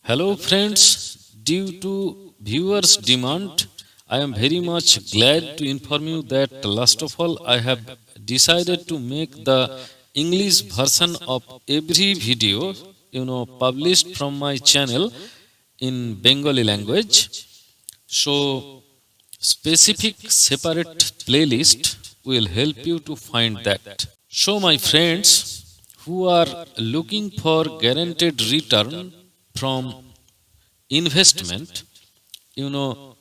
Hello friends, due to viewers' demand, I am very much glad to inform you that last of all I have decided to make the English version of every video published from my channel in Bengali language. So specific separate playlist will help you to find that. So my friends who are looking for guaranteed return from investment, you know,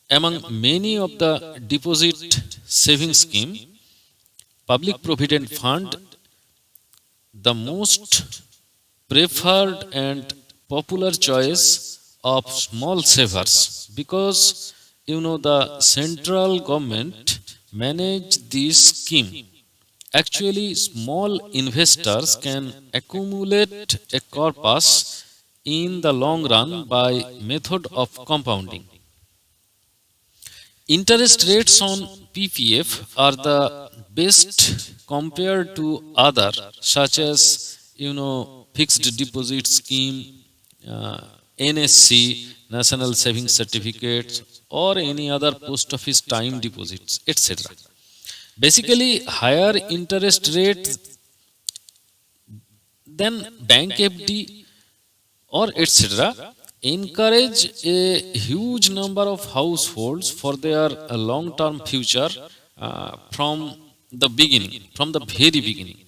among many of the deposit saving scheme, public provident fund, the most preferred and popular choice of small savers because the central government manage this scheme. Actually, small investors can accumulate a corpus in the long run by method of compounding. Interest rates on PPF are the best compared to other such as fixed deposit scheme, NSC, National Savings Certificates, or any other post office time deposits, etc. Basically, higher interest rates than bank FD or etc. encourage a huge number of households for their long-term future from the very beginning.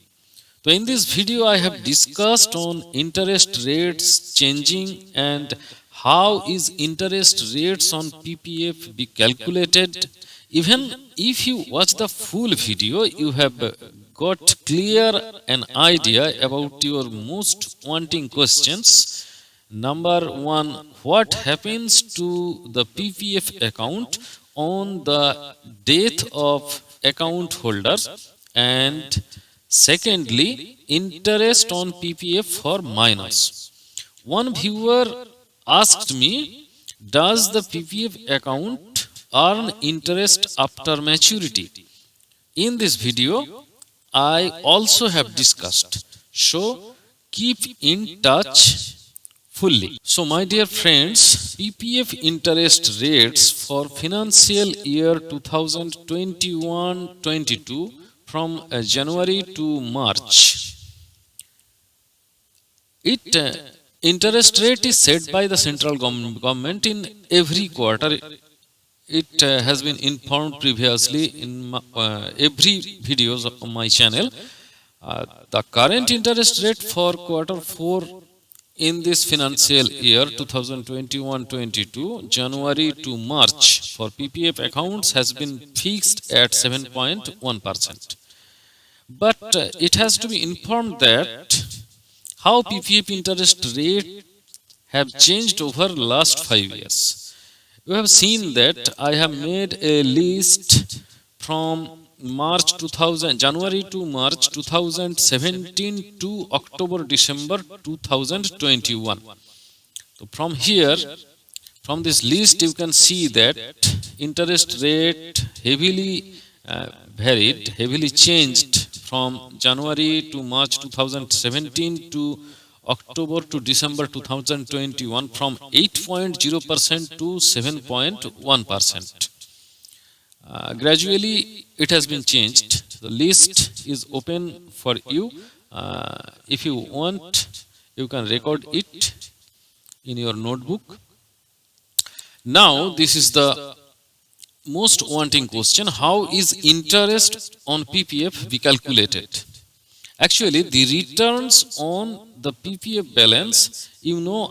So in this video, I have discussed on interest rates changing and how is interest rates on PPF be calculated. Even if you watch the full video, you have got clear an idea about your most wanting questions. Number one, what happens to the PPF account on the death of account holder? And secondly, interest on PPF for minors. One viewer asked me, does the PPF account earn interest after maturity? In this video, I also have discussed. So, keep in touch fully. So, my dear friends, PPF interest rates for financial year 2021-22 from January to March. Interest rate is set by the central government in every quarter. It has been informed previously in every videos of my channel. The current interest rate for quarter 4 in this financial year 2021-22 January to March for PPF accounts has been fixed at 7.1%. But it has to be informed that how PPF interest rate have changed over last 5 years. You have seen that I have made a list from January to March 2017 to October December 2021. So from here, from this list, you can see that interest rate heavily varied, heavily changed from January to March 2017 to October to December 2021 from 8.0% to 7.1%. Gradually, it has been changed. The list is open for you. If you want, you can record it in your notebook. Now, this is the most wanting question. How is interest on PPF be calculated? Actually, the returns on the PPF balance,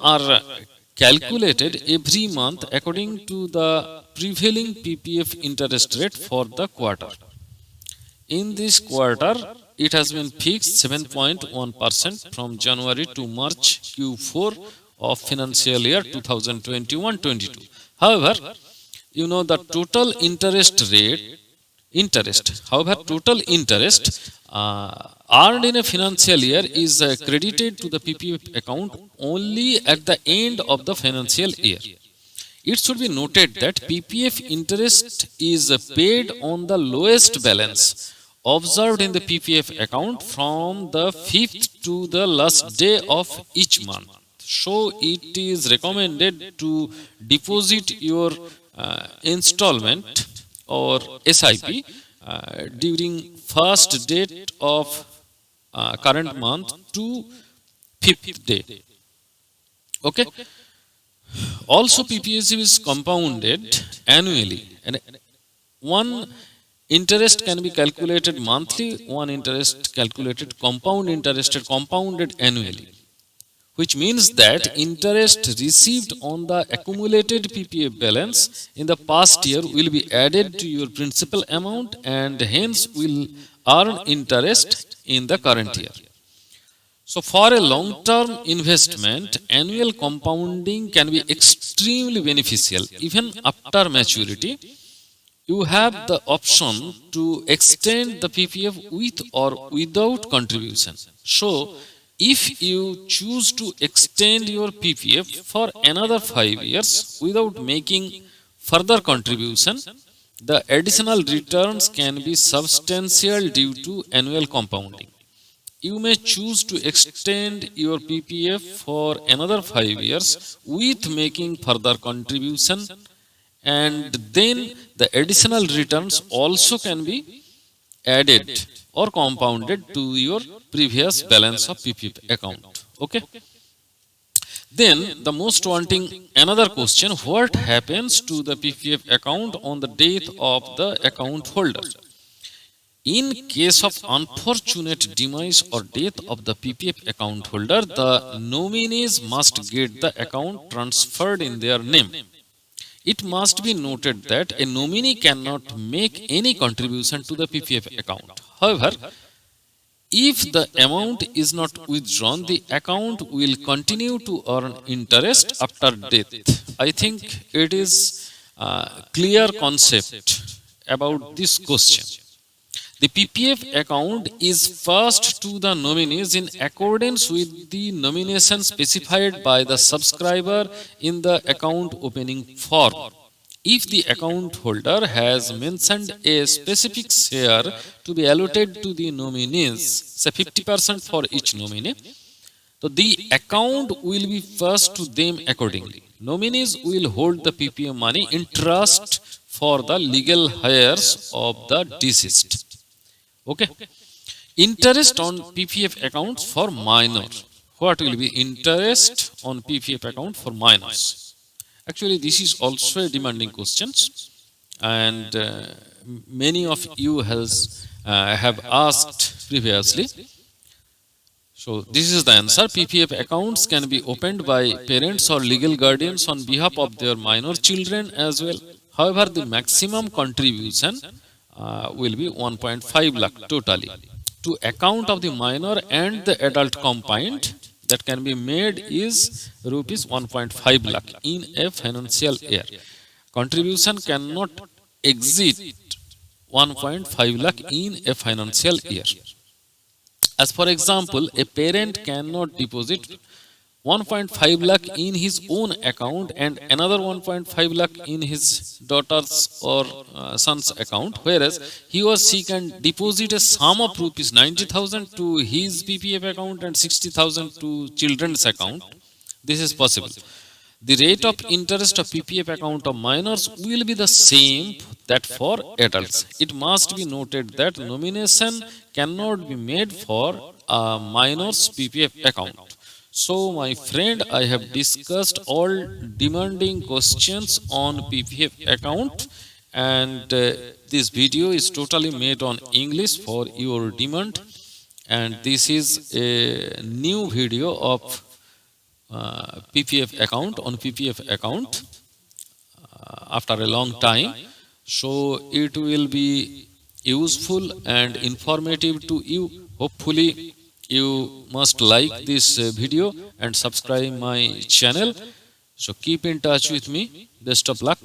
are calculated every month according to the prevailing PPF interest rate for the quarter. In this quarter, it has been fixed 7.1% from January to March Q4 of financial year 2021-22. However, the total total interest earned in a financial year is credited to the PPF account only at the end of the financial year. It should be noted that PPF interest is paid on the lowest balance observed in the PPF account from the 5th to the last day of each month. So it is recommended to deposit your installment or SIP during first date of current month to fifth day. Okay. Also, PPF is compounded annually, and one interest can be calculated monthly, one interest calculated compounded annually, which means that interest received on the accumulated PPF balance in the past year will be added to your principal amount and hence will earn interest in the current year. So, for a long term investment, annual compounding can be extremely beneficial. Even after maturity, you have the option to extend the PPF with or without contribution. So, if you choose to extend your PPF for another 5 years without making further contribution, the additional returns can be substantial due to annual compounding. You may choose to extend your PPF for another 5 years with making further contribution, and then the additional returns also can be added or compounded to your previous balance of PPF account. Okay. Then the most wanting another question: what happens to the PPF account on the death of the account holder? In case of unfortunate demise or death of the PPF account holder, the nominees must get the account transferred in their name. It must be noted that a nominee cannot make any contribution to the PPF account. However, if the amount is not withdrawn, the account will continue to earn interest after death. I think it is a clear concept about this question. The PPF account is passed to the nominees in accordance with the nomination specified by the subscriber in the account opening form. If the account holder has mentioned a specific share to be allocated to the nominees, say 50% for each nominee, so the account will be passed to them accordingly. Nominees will hold the PPF money in trust for the legal heirs of the deceased. Okay. Interest on PPF accounts for minor. What will be interest on PPF account for minors? Actually, this is also a demanding question, and many of you have asked previously. So this is the answer. PPF accounts can be opened by parents or legal guardians on behalf of their minor children as well. However, the maximum contribution will be 1.5 lakh totally to account of the minor and the adult combined that can be made is rupees 1.5 lakh in a financial year. Contribution cannot exceed 1.5 lakh in a financial year. As for example, a parent cannot deposit 1.5 lakh in his own account and another 1.5 lakh in his daughter's or son's account, whereas he or she can deposit a sum of rupees 90,000 to his PPF account and 60,000 to children's account. This is possible. The rate of interest of PPF account of minors will be the same that for adults. It must be noted that nomination cannot be made for a minor's PPF account. So, my friend, I have discussed all demanding questions on PPF account, and this video is totally made on English for your demand, and this is a new video of PPF account on PPF account after a long time. So, it will be useful and informative to you. Hopefully, you must like this video and subscribe my channel. So keep in touch with me. Best of luck.